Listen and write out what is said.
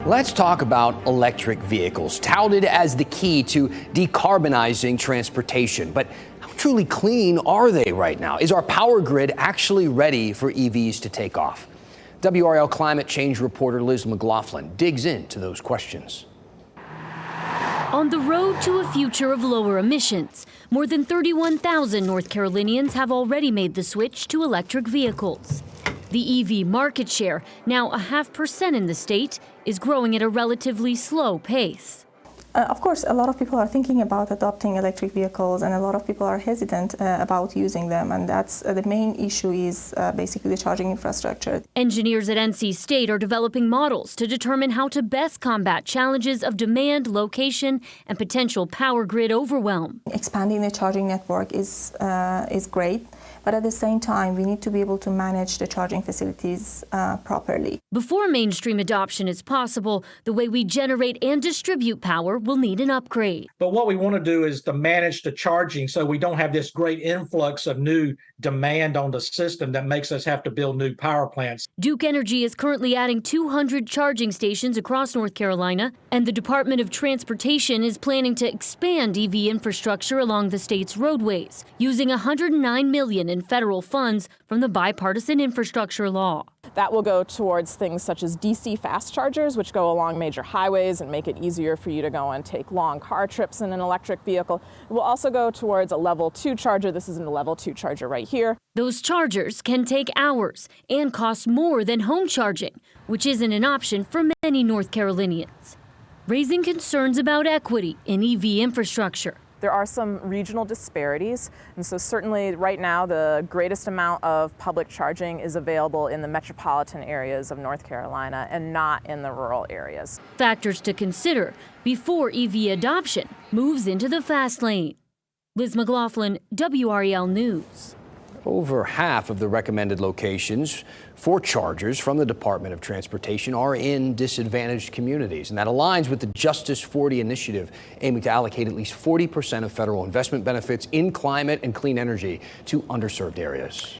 Let's talk about electric vehicles, touted as the key to decarbonizing transportation. But how truly clean are they right now? Is our power grid actually ready for EVs to take off? WRAL climate change reporter Liz McLaughlin digs into those questions. On the road to a future of lower emissions, more than 31,000 North Carolinians have already made the switch to electric vehicles. The EV market share, now 0.5% in the state, is growing at a relatively slow pace. Of course, a lot of people are thinking about adopting electric vehicles, and a lot of people are hesitant about using them, and that's the main issue is basically the charging infrastructure. Engineers at NC State are developing models to determine how to best combat challenges of demand, location, and potential power grid overwhelm. Expanding the charging network is great, but at the same time, we need to be able to manage the charging facilities properly. Before mainstream adoption is possible, the way we generate and distribute power will need an upgrade. But what we want to do is to manage the charging so we don't have this great influx of new demand on the system that makes us have to build new power plants. Duke Energy is currently adding 200 charging stations across North Carolina, and the Department of Transportation is planning to expand EV infrastructure along the state's roadways, using $109 million in federal funds from the bipartisan infrastructure law. That will go towards things such as DC fast chargers, which go along major highways and make it easier for you to go and take long car trips in an electric vehicle. It will also go towards a level 2 charger. This is a level 2 charger right here. Those chargers can take hours and cost more than home charging, which isn't an option for many North Carolinians, raising concerns about equity in EV infrastructure. There are some regional disparities, and so certainly right now the greatest amount of public charging is available in the metropolitan areas of North Carolina and not in the rural areas. Factors to consider before EV adoption moves into the fast lane. Liz McLaughlin, WRAL News. Over half of the recommended locations for chargers from the Department of Transportation are in disadvantaged communities, and that aligns with the Justice 40 initiative aiming to allocate at least 40% of federal investment benefits in climate and clean energy to underserved areas.